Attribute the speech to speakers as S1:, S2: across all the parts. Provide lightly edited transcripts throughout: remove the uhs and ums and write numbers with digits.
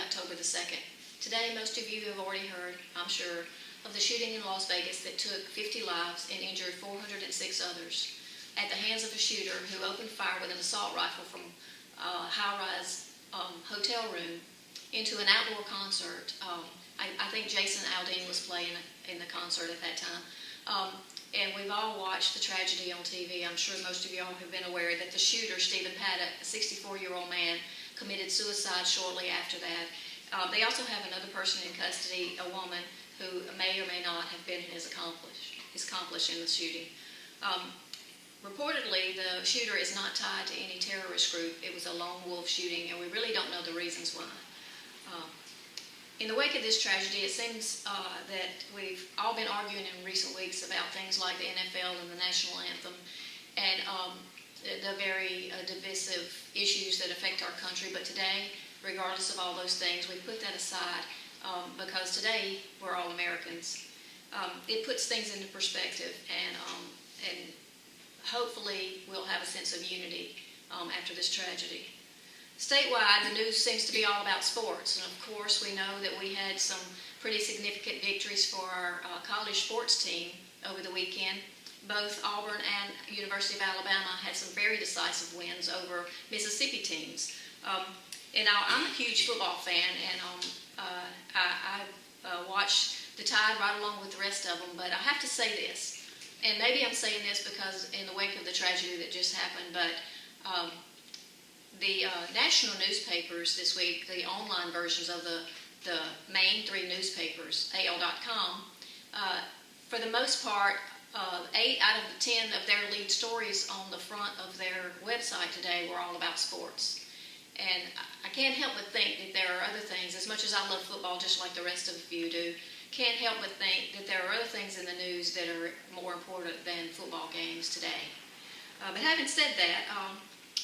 S1: October the 2nd. Today, most of you have already heard, I'm sure, of the shooting in Las Vegas that took 50 lives and injured 406 others at the hands of a shooter who opened fire with an assault rifle from a high-rise hotel room into an outdoor concert. I think Jason Aldean was playing in the concert at that time. And we've all watched the tragedy on TV. I'm sure most of y'all have been aware that the shooter, Stephen Paddock, a 64-year-old man, committed suicide shortly after that. They also have another person in custody, a woman who may or may not have been his accomplice in the shooting. Reportedly, the shooter is not tied to any terrorist group. It was a lone wolf shooting, and we really don't know the reasons why. In the wake of this tragedy, it seems that we've all been arguing in recent weeks about things like the NFL and the national anthem and the very divisive issues that affect our country. But today, regardless of all those things, we put that aside because today we're all Americans. It puts things into perspective, and hopefully we'll have a sense of unity after this tragedy. Statewide, the news seems to be all about sports, and of course we know that we had some pretty significant victories for our college sports team over the weekend. Both Auburn and University of Alabama had some very decisive wins over Mississippi teams. And I'm a huge football fan, and I watch the Tide right along with the rest of them, but I have to say this, and maybe I'm saying this because in the wake of the tragedy that just happened, but the national newspapers this week, the online versions of the main three newspapers, AL.com, for the most part, 8 out of the 10 of their lead stories on the front of their website today were all about sports. And I can't help but think that there are other things, as much as I love football just like the rest of you do, can't help but think that there are other things in the news that are more important than football games today. But having said that,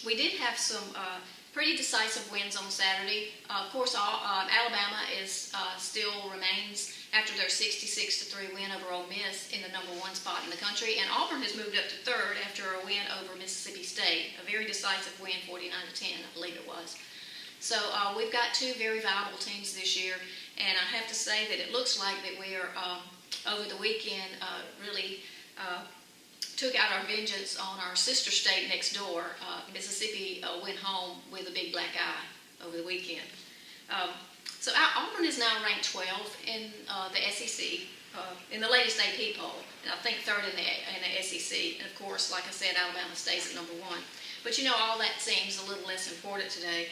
S1: we did have some pretty decisive wins on Saturday. Of course, Alabama still remains, after their 66-3 win over Ole Miss, in the #1 spot in the country, and Auburn has moved up to 3rd after a win over Mississippi State, a very decisive win, 49-10, I believe it was. So we've got two very viable teams this year, and I have to say that it looks like that we are, over the weekend, really took out our vengeance on our sister state next door. Mississippi went home with a big black eye over the weekend. So Auburn is now ranked 12 in the SEC, in the latest AP poll, and I think 3rd in the SEC. And of course, like I said, Alabama stays at #1. But you know, all that seems a little less important today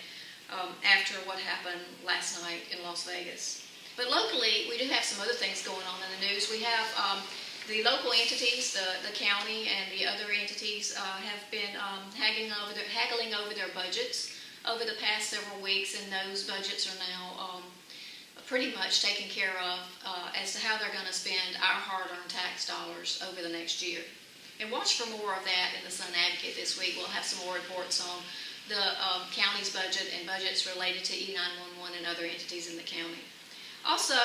S1: after what happened last night in Las Vegas. But locally, we do have some other things going on in the news. We have the local entities, the county and the other entities have been haggling over their budgets over the past several weeks, and those budgets are now pretty much taken care of as to how they're going to spend our hard-earned tax dollars over the next year. And watch for more of that in the Sun Advocate this week. We'll have some more reports on the county's budget and budgets related to E911 and other entities in the county. Also,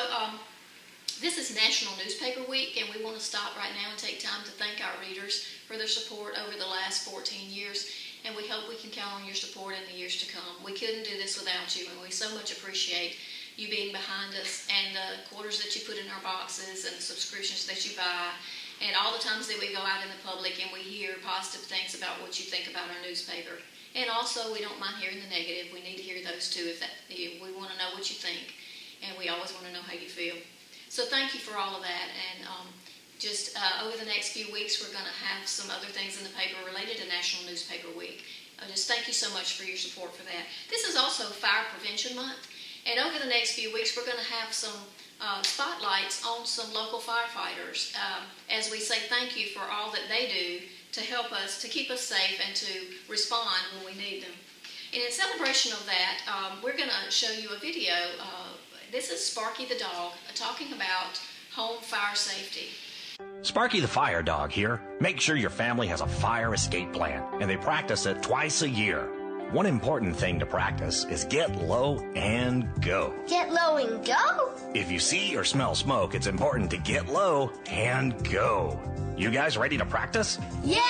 S1: this is National Newspaper Week, and we want to stop right now and take time to thank our readers for their support over the last 14 years, and we hope we can count on your support in the years to come. We couldn't do this without you, and we so much appreciate you being behind us, and the quarters that you put in our boxes, and the subscriptions that you buy, and all the times that we go out in the public and we hear positive things about what you think about our newspaper. And also, we don't mind hearing the negative. We need to hear those too. We want to know what you think, and we always want to know how you feel. So thank you for all of that, and just over the next few weeks we're going to have some other things in the paper related to National Newspaper Week. Just thank you so much for your support for that. This is also Fire Prevention Month, and over the next few weeks we're going to have some spotlights on some local firefighters as we say thank you for all that they do to help us, to keep us safe, and to respond when we need them. And in celebration of that, we're going to show you a video. This is Sparky the dog talking about home fire safety.
S2: Sparky the fire dog here. Make sure your family has a fire escape plan, and they practice it twice a year. One important thing to practice is get low and go.
S3: Get low and go?
S2: If you see or smell smoke, it's important to get low and go. You guys ready to practice?
S3: Yeah!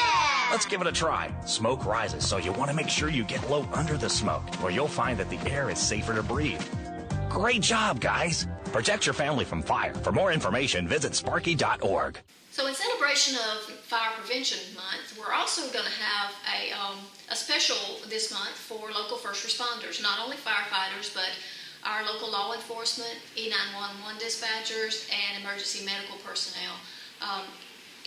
S2: Let's give it a try. Smoke rises, so you want to make sure you get low under the smoke, or you'll find that the air is safer to breathe. Great job, guys. Protect your family from fire. For more information, visit sparky.org.
S1: So in celebration of Fire Prevention Month, we're also going to have a special this month for local first responders, not only firefighters, but our local law enforcement, E911 dispatchers, and emergency medical personnel.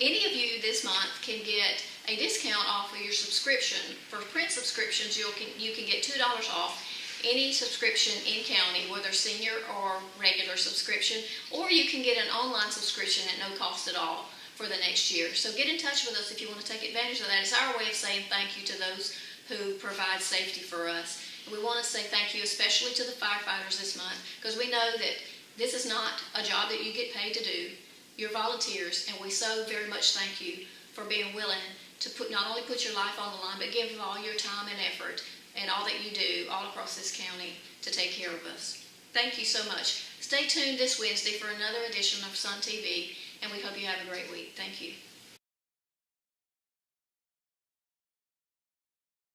S1: Any of you this month can get a discount off of your subscription. For print subscriptions, you can get $2 off any subscription in county, whether senior or regular subscription, or you can get an online subscription at no cost at all for the next year. So get in touch with us if you want to take advantage of that. It's our way of saying thank you to those who provide safety for us. And we want to say thank you especially to the firefighters this month, because we know that this is not a job that you get paid to do. You're volunteers, and we so very much thank you for being willing to not only put your life on the line, but give all your time and effort and all that you do all across this county to take care of us. Thank you so much. Stay tuned this Wednesday for another edition of SunTV, and we hope you have a great week. Thank you.